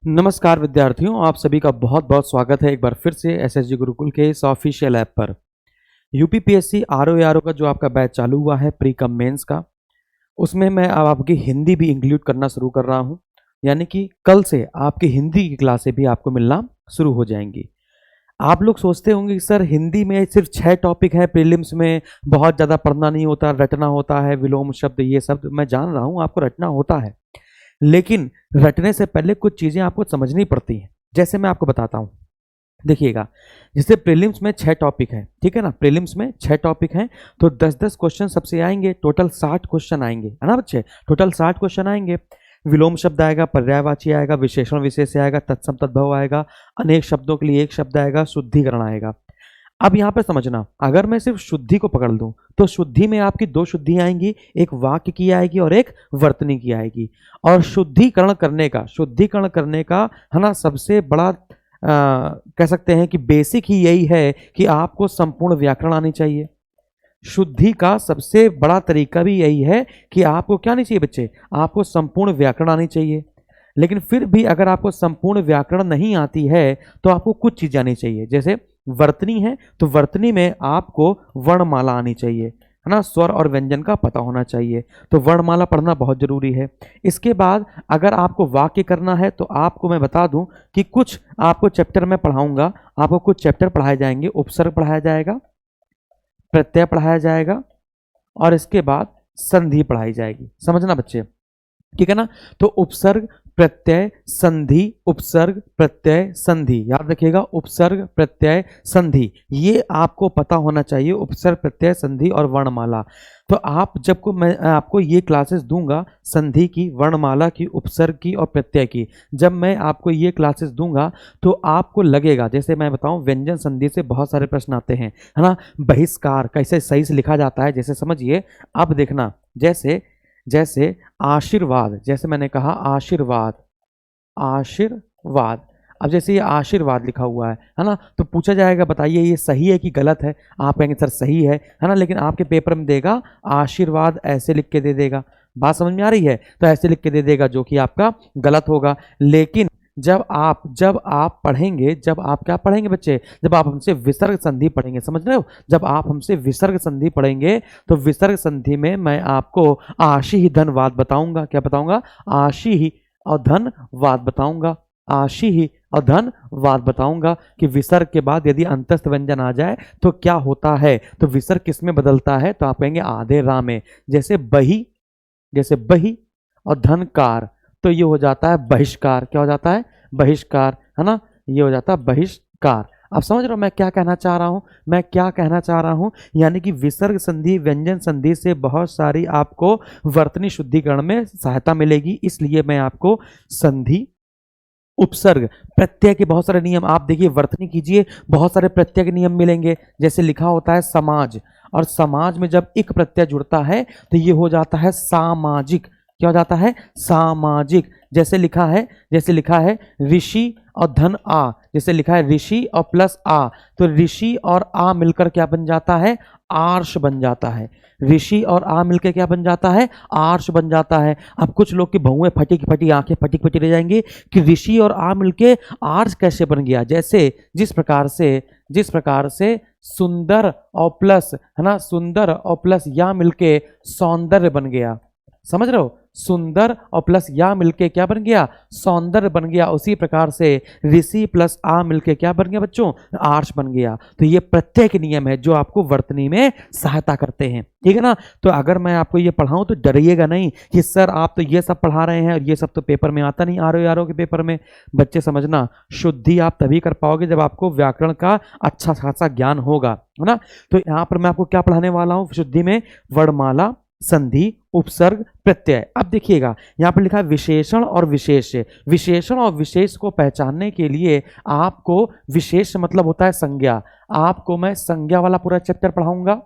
नमस्कार विद्यार्थियों, आप सभी का बहुत बहुत स्वागत है एक बार फिर से एसएसजी गुरुकुल के इस ऑफिशियल ऐप पर। यूपीपीएससी आरओ का जो आपका बैच चालू हुआ है प्री कम मेंस का, उसमें मैं अब आपकी हिंदी भी इंक्लूड करना शुरू कर रहा हूं। यानी कि कल से आपकी हिंदी की क्लासें भी आपको मिलना शुरू हो जाएंगी। आप लोग सोचते होंगे कि सर हिंदी में सिर्फ 6 टॉपिक है, प्रीलिम्स में बहुत ज़्यादा पढ़ना नहीं होता, रटना होता है, विलोम शब्द ये शब्द। मैं जान रहा हूँ आपको रटना होता है, लेकिन रटने से पहले कुछ चीजें आपको समझनी पड़ती हैं। जैसे मैं आपको बताता हूं, देखिएगा। जैसे प्रीलिम्स में 6 टॉपिक है, ठीक है ना। प्रीलिम्स में 6 टॉपिक हैं, तो 10-10 क्वेश्चन सबसे आएंगे, टोटल 60 क्वेश्चन आएंगे, है ना बच्चे। टोटल 60 क्वेश्चन आएंगे। विलोम शब्द आएगा, पर्यायवाची आएगा, विशेषण विशेष आएगा, तत्सम तद्भव आएगा, अनेक शब्दों के लिए एक शब्द आएगा, शुद्धिकरण आएगा। अब यहां पर समझना, अगर मैं सिर्फ शुद्धि को पकड़ लूं तो शुद्धि में आपकी 2 शुद्धि आएंगी, एक वाक्य की आएगी और एक वर्तनी की आएगी। और शुद्धिकरण करने का है ना, सबसे बड़ा कह सकते हैं कि बेसिक ही यही है कि आपको संपूर्ण व्याकरण आनी चाहिए। शुद्धि का सबसे बड़ा तरीका भी यही है कि आपको क्या नहीं चाहिए बच्चे, आपको संपूर्ण व्याकरण आनी चाहिए। लेकिन फिर भी अगर आपको संपूर्ण व्याकरण नहीं आती है तो आपको कुछ चीजें आनी चाहिए। जैसे वर्तनी है तो वर्तनी में आपको वर्णमाला आनी चाहिए, है ना। स्वर और व्यंजन का पता होना चाहिए, तो वर्णमाला पढ़ना बहुत जरूरी है। इसके बाद अगर आपको वाक्य करना है तो आपको मैं बता दूं कि कुछ आपको चैप्टर में पढ़ाऊंगा, आपको कुछ चैप्टर पढ़ाए जाएंगे। उपसर्ग पढ़ाया जाएगा, प्रत्यय पढ़ाया जाएगा और इसके बाद संधि पढ़ाई जाएगी। समझना बच्चे, ठीक है ना। तो उपसर्ग प्रत्यय संधि, उपसर्ग प्रत्यय संधि, याद रखिएगा। उपसर्ग प्रत्यय संधि ये आपको पता होना चाहिए, उपसर्ग प्रत्यय संधि और वर्णमाला। तो आप जब को मैं आपको ये क्लासेस दूंगा, संधि की, वर्णमाला की, उपसर्ग की और प्रत्यय की, जब मैं आपको ये क्लासेस दूंगा तो आपको लगेगा, जैसे मैं बताऊं, व्यंजन संधि से बहुत सारे प्रश्न आते हैं, है ना। बहिष्कार कैसे सही से लिखा जाता है, जैसे समझिए। अब देखना, जैसे जैसे आशीर्वाद, जैसे मैंने कहा आशीर्वाद, आशीर्वाद। अब जैसे ये आशीर्वाद लिखा हुआ है ना, तो पूछा जाएगा बताइए ये सही है कि गलत है। आप कहेंगे सर सही है ना, लेकिन आपके पेपर में देगा आशीर्वाद ऐसे लिख के दे देगा। बात समझ में आ रही है? तो ऐसे लिख के दे देगा जो कि आपका गलत होगा। लेकिन जब आप पढ़ेंगे, जब आप क्या पढ़ेंगे बच्चे, जब आप हमसे विसर्ग संधि पढ़ेंगे, समझ रहे हो, जब आप हमसे विसर्ग संधि पढ़ेंगे तो विसर्ग संधि में मैं आपको आशी ही धनवाद बताऊंगा। क्या बताऊंगा? आशी ही और धनवाद बताऊंगा। आशी ही और धनवाद बताऊंगा कि विसर्ग के बाद यदि अंतस्थ व्यंजन आ जाए तो क्या होता है, तो विसर्ग किस में बदलता है, तो आप कहेंगे आधे रा में। जैसे बही, जैसे बही और धनकार, तो ये हो जाता है बहिष्कार। क्या हो जाता है? बहिष्कार, है ना। ये हो जाता है बहिष्कार। आप समझ रहे हो मैं क्या कहना चाह रहा हूं? मैं क्या कहना चाह रहा हूं, यानी कि विसर्ग संधि, व्यंजन संधि से बहुत सारी आपको वर्तनी शुद्धिकरण में सहायता मिलेगी। इसलिए मैं आपको संधि, उपसर्ग, प्रत्यय के बहुत सारे नियम, आप देखिए वर्तनी कीजिए, बहुत सारे प्रत्यय के नियम मिलेंगे। जैसे लिखा होता है समाज, और समाज में जब इक प्रत्यय जुड़ता है तो ये हो जाता है सामाजिक। क्या हो जाता है? सामाजिक। जैसे लिखा है ऋषि और धन आ, जैसे लिखा है ऋषि और प्लस आ, तो ऋषि और आ मिलकर क्या बन जाता है? आर्ष बन जाता है। ऋषि और आ मिलकर क्या बन जाता है? आर्ष बन जाता है। अब कुछ लोग की भौएं फटी की फटी, आंखें फटी की फटी रह जाएंगी कि ऋषि और आ मिलके आर्ष कैसे बन गया। जैसे जिस प्रकार से सुंदर और प्लस, है ना, सुंदर और प्लस या मिलके सौंदर्य बन गया। समझ रहे हो? सुंदर और प्लस या मिलके क्या बन गया? सौंदर्य बन गया। उसी प्रकार से ऋषि प्लस आ मिलके क्या बन गया बच्चों? आर्ष बन गया। तो ये प्रत्यय के नियम है जो आपको वर्तनी में सहायता करते हैं, ठीक है ना। तो अगर मैं आपको ये पढ़ाऊं तो डरिएगा नहीं कि सर आप तो ये सब पढ़ा रहे हैं और ये सब तो पेपर में आता नहीं, आरओ के पेपर में। बच्चे समझना, शुद्धि आप तभी कर पाओगे जब आपको व्याकरण का अच्छा खासा ज्ञान होगा, है ना। तो यहाँ पर मैं आपको क्या पढ़ाने वाला हूँ शुद्धि में? वर्णमाला, संधि, उपसर्ग, प्रत्यय। अब देखिएगा यहां पर लिखा है विशेषण और विशेष। विशेषण और विशेष को पहचानने के लिए आपको, विशेष मतलब होता है संज्ञा, आपको मैं संज्ञा वाला पूरा चैप्टर पढ़ाऊंगा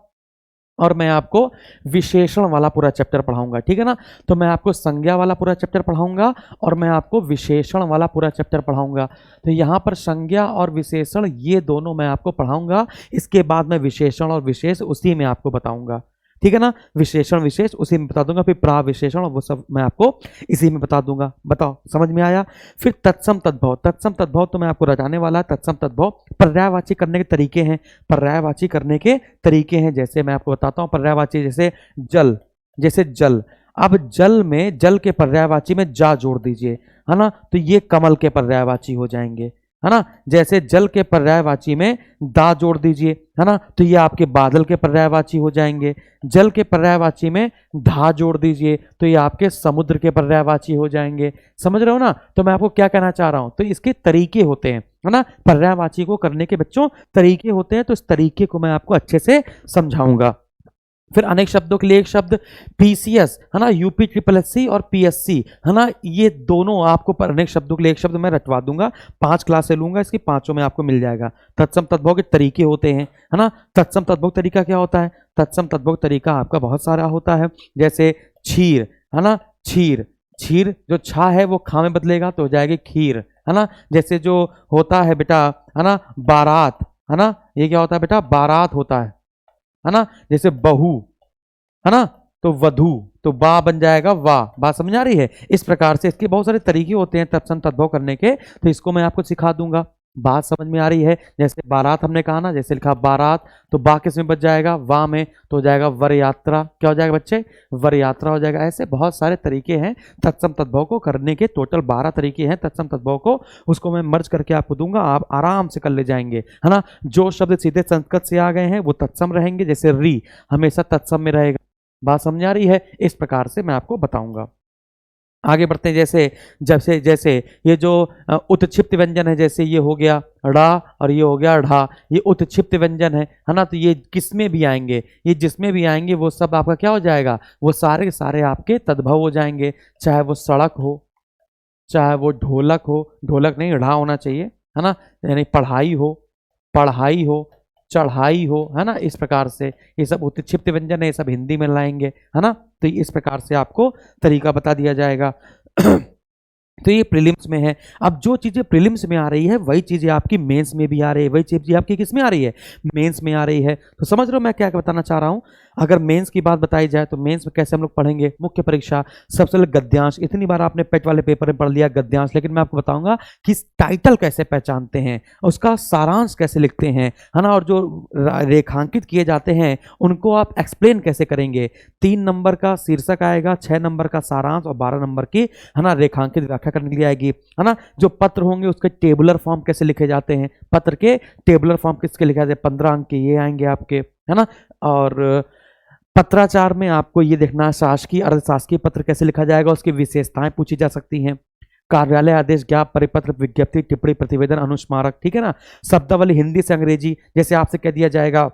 और मैं आपको विशेषण वाला पूरा चैप्टर पढ़ाऊंगा, ठीक है ना। तो मैं आपको संज्ञा वाला पूरा चैप्टर पढ़ाऊंगा और मैं आपको विशेषण वाला पूरा चैप्टर पढ़ाऊंगा। तो यहाँ पर संज्ञा और विशेषण ये दोनों मैं आपको पढ़ाऊंगा। इसके बाद मैं विशेषण और विशेष उसी में आपको बताऊंगा। ठीक है ना। विशेषण विशेष उसी में बता दूंगा, फिर प्राविशेषण वो सब मैं आपको इसी में बता दूंगा। बताओ समझ में आया। फिर तत्सम तद्भव, तत्सम तद्भव तो मैं आपको रटाने वाला है। तत्सम तद्भव पर्यायवाची करने के तरीके हैं, पर्यायवाची करने के तरीके हैं। जैसे मैं आपको बताता हूँ पर्यायवाची, जैसे जल, जैसे जल। अब जल में, जल के पर्यायवाची में जा जोड़ दीजिए, है ना, तो ये कमल के पर्यायवाची हो जाएंगे, है ना। जैसे जल के पर्यायवाची में दा जोड़ दीजिए, है ना, तो ये आपके बादल के पर्यायवाची हो जाएंगे। जल के पर्यायवाची में धा जोड़ दीजिए तो ये आपके समुद्र के पर्यायवाची हो जाएंगे। समझ रहे हो ना। तो मैं आपको क्या कहना चाह रहा हूं, तो इसके तरीके होते हैं, है ना, पर्यायवाची को करने के बच्चों तरीके होते हैं। तो इस तरीके को मैं आपको अच्छे से समझाऊंगा। फिर अनेक शब्दों के लिए एक शब्द पीसीएस, है ना, यूपी ट्रिपल एससी और पीएससी, है ना, ये दोनों आपको पर अनेक शब्दों के लिए एक शब्द मैं रटवा दूंगा। 5 क्लास से लूंगा, इसकी पांचों में आपको मिल जाएगा। तत्सम तद्भव के तरीके होते हैं, है ना। तत्सम तद्भव तरीका क्या होता है, तत्सम तद्भव तरीका आपका बहुत सारा होता है। जैसे छीर, है ना, छीर, छीर जो छा है वो खा में बदलेगा तो हो जाएगी खीर, है ना। जैसे जो होता है बेटा, है ना, बारात, है ना, ये क्या होता है बेटा, बारात होता है ना। जैसे बहू, है ना, तो वधू, तो बा बन जाएगा वाह। बात समझ आ रही है। इस प्रकार से इसके बहुत सारे तरीके होते हैं तत्सम तद्भव करने के, तो इसको मैं आपको सिखा दूंगा। बात समझ में आ रही है। जैसे बारात हमने कहा ना, जैसे लिखा बारात, तो बा किस में बच जाएगा, वाह में, तो हो जाएगा वर यात्रा। क्या हो जाएगा बच्चे, वर यात्रा हो जाएगा। ऐसे बहुत सारे तरीके हैं तत्सम तद्भव को करने के, टोटल 12 तरीके हैं तत्सम तद्भव को। उसको मैं मर्ज करके आपको दूंगा, आप आराम से कर ले जाएंगे, है ना। जो शब्द सीधे संस्कृत से आ गए हैं वो तत्सम रहेंगे, जैसे री हमेशा तत्सम में रहेगा। बात समझ आ रही है। इस प्रकार से मैं आपको बताऊंगा। आगे बढ़ते हैं। जैसे जैसे जैसे ये जो उत्क्षिप्त व्यंजन है, जैसे ये हो गया ड़ा और ये हो गया ढ़ा, ये उत्क्षिप्त व्यंजन है ना। तो ये किस में भी आएंगे, ये जिसमें भी आएंगे वो सब आपका क्या हो जाएगा, वो सारे के सारे आपके तद्भव हो जाएंगे। चाहे वो सड़क हो, चाहे वो ढोलक हो, ढोलक नहीं ढ़ा होना चाहिए, है ना, यानी पढ़ाई हो, पढ़ाई हो, चढ़ाई हो, है ना। इस प्रकार से ये सब उत्क्षिप्त व्यंजन है, ये सब हिंदी में लाएंगे, है ना। तो इस प्रकार से आपको तरीका बता दिया जाएगा। तो ये प्रीलिम्स में है। अब जो चीजें प्रीलिम्स में आ रही है वही चीजें आपकी मेंस में भी आ रही है, वही चीजें आपकी किस में आ रही है, मेंस में आ रही है। तो समझ रहे हो मैं क्या बताना चाह रहा हूं। अगर मेंस की बात बताई जाए तो मेंस में कैसे हम लोग पढ़ेंगे, मुख्य परीक्षा सबसे पहले गद्यांश। इतनी बार आपने पेट वाले पेपर में पढ़ लिया गद्यांश, लेकिन मैं आपको बताऊंगा कि टाइटल कैसे पहचानते हैं, उसका सारांश कैसे लिखते हैं, है ना, और जो रेखांकित किए जाते हैं उनको आप एक्सप्लेन कैसे करेंगे। 3 नंबर का शीर्षक आएगा, 6 नंबर का सारांश और 12 नंबर की, है ना, रेखांकित व्याख्या करने के लिए आएगी, है ना। जो पत्र होंगे उसके टेबुलर फॉर्म कैसे लिखे जाते हैं, पत्र के टेबुलर फॉर्म किसके लिखे जाते हैं, 15 अंक के ये आएंगे आपके, है ना। और पत्राचार में आपको ये देखना शासकीय अर्धशासकीय पत्र कैसे लिखा जाएगा, उसकी विशेषताएं पूछी जा सकती हैं। कार्यालय आदेश, ज्ञाप, परिपत्र, विज्ञप्ति, टिप्पणी, प्रतिवेदन, अनुस्मारक, ठीक है ना। शब्दावली हिंदी से अंग्रेजी, जैसे आपसे कह दिया जाएगा,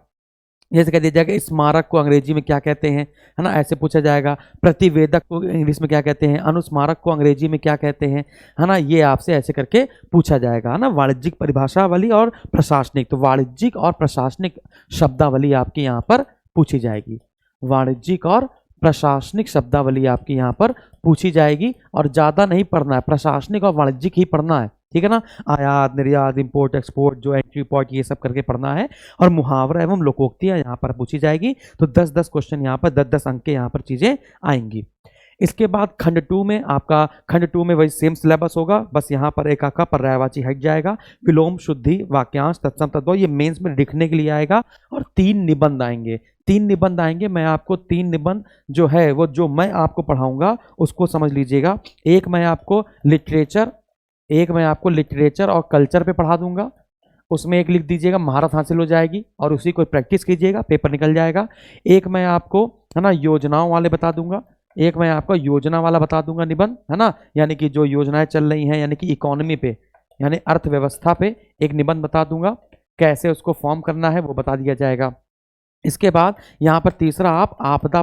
जैसे कह दिया जाएगा स्मारक को अंग्रेजी में क्या कहते हैं, है ना, ऐसे पूछा जाएगा। प्रतिवेदक को इंग्लिश में क्या कहते हैं, अनुस्मारक को अंग्रेजी में क्या कहते हैं, है ना, ये आपसे ऐसे करके पूछा जाएगा, है ना। वाणिज्यिक परिभाषावली और प्रशासनिक, तो वाणिज्यिक और प्रशासनिक शब्दावली आपकी यहाँ पर पूछी जाएगी, वाणिज्यिक और प्रशासनिक शब्दावली आपकी यहाँ पर पूछी जाएगी। और ज़्यादा नहीं पढ़ना है, प्रशासनिक और वाणिज्यिक ही पढ़ना है, ठीक है ना। आयात निर्यात इंपोर्ट एक्सपोर्ट जो एंट्री पॉइंट ये सब करके पढ़ना है। और मुहावरा एवं लोकोक्तियाँ यहाँ पर पूछी जाएगी। तो 10-10 क्वेश्चन यहाँ पर 10-10 अंक के यहाँ पर चीज़ें आएंगी। इसके बाद खंड 2 में आपका, खंड 2 में वही सेम सिलेबस होगा, बस यहाँ पर एक आका पर्यायवाची हट जाएगा। विलोम, शुद्धि, वाक्यांश, तत्सम तद्भव ये मेंस में लिखने के लिए आएगा। और 3 निबंध आएंगे, 3 निबंध आएंगे। मैं आपको 3 निबंध जो है वो जो मैं आपको पढ़ाऊंगा उसको समझ लीजिएगा। एक मैं आपको लिटरेचर और कल्चर पे पढ़ा दूंगा, उसमें एक लिख दीजिएगा, महारत हासिल हो जाएगी और उसी को प्रैक्टिस कीजिएगा, पेपर निकल जाएगा। एक मैं आपको, है ना, योजनाओं वाले बता दूंगा, एक मैं आपको योजना वाला बता दूंगा निबंध, है ना, यानी कि जो योजनाएं चल रही हैं, यानी कि इकोनॉमी पे, यानी अर्थव्यवस्था पे एक निबंध बता दूंगा, कैसे उसको फॉर्म करना है वो बता दिया जाएगा। इसके बाद यहाँ पर तीसरा आप आपदा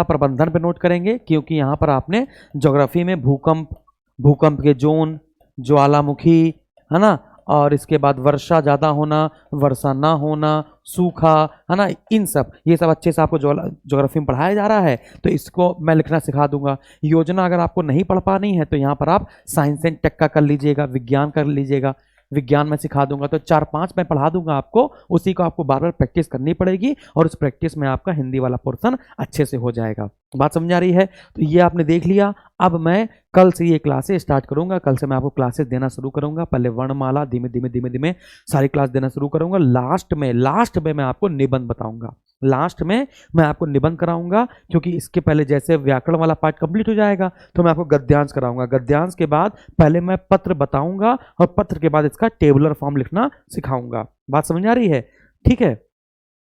प्रबंधन पे नोट करेंगे, क्योंकि यहाँ पर आपने ज्योग्राफी में भूकंप के जोन, ज्वालामुखी, है ना, और इसके बाद वर्षा ज़्यादा होना, वर्षा ना होना, सूखा, है ना, इन सब ये सब अच्छे से आपको ज्योग्राफी में पढ़ाया जा रहा है, तो इसको मैं लिखना सिखा दूंगा। योजना अगर आपको नहीं पढ़ पानी है तो यहाँ पर आप साइंस एंड टेक का कर लीजिएगा, विज्ञान कर लीजिएगा, विज्ञान में सिखा दूंगा, तो 4-5 मैं पढ़ा दूंगा आपको, उसी को आपको बार बार प्रैक्टिस करनी पड़ेगी और उस प्रैक्टिस में आपका हिंदी वाला पोर्शन अच्छे से हो जाएगा। बात समझ आ रही है? तो ये आपने देख लिया। अब मैं कल से ये क्लासेस स्टार्ट करूंगा, कल से मैं आपको क्लासेस देना शुरू करूंगा। पहले वर्णमाला, धीमे धीमे धीमे धीमे सारी क्लास देना शुरू करूंगा। लास्ट में मैं आपको निबंध बताऊंगा, लास्ट में मैं आपको निबंध कराऊंगा, क्योंकि इसके पहले जैसे व्याकरण वाला पार्ट कंप्लीट हो जाएगा तो मैं आपको गद्यांश कराऊंगा। गद्यांश के बाद पहले मैं पत्र बताऊंगा और पत्र के बाद इसका टेबुलर फॉर्म लिखना सिखाऊंगा। बात समझ आ रही है? ठीक है,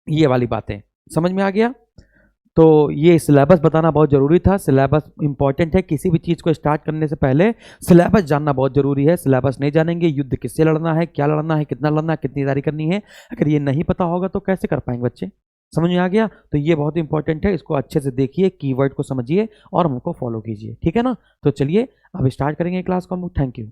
ये वाली बातें समझ में आ गया। तो ये सिलेबस बताना बहुत ज़रूरी था। सिलेबस इंपॉर्टेंट है, किसी भी चीज़ को स्टार्ट करने से पहले सिलेबस जानना बहुत ज़रूरी है। सिलेबस नहीं जानेंगे, युद्ध किससे लड़ना है, क्या लड़ना है, कितना लड़ना है, कितनी तैयारी करनी है, अगर ये नहीं पता होगा तो कैसे कर पाएंगे बच्चे? समझ में आ गया? तो ये बहुत इंपॉर्टेंट है, इसको अच्छे से देखिए, कीवर्ड को समझिए और हमको फॉलो कीजिए। ठीक है ना? तो चलिए अब स्टार्ट करेंगे क्लास को हम लोग। Thank you.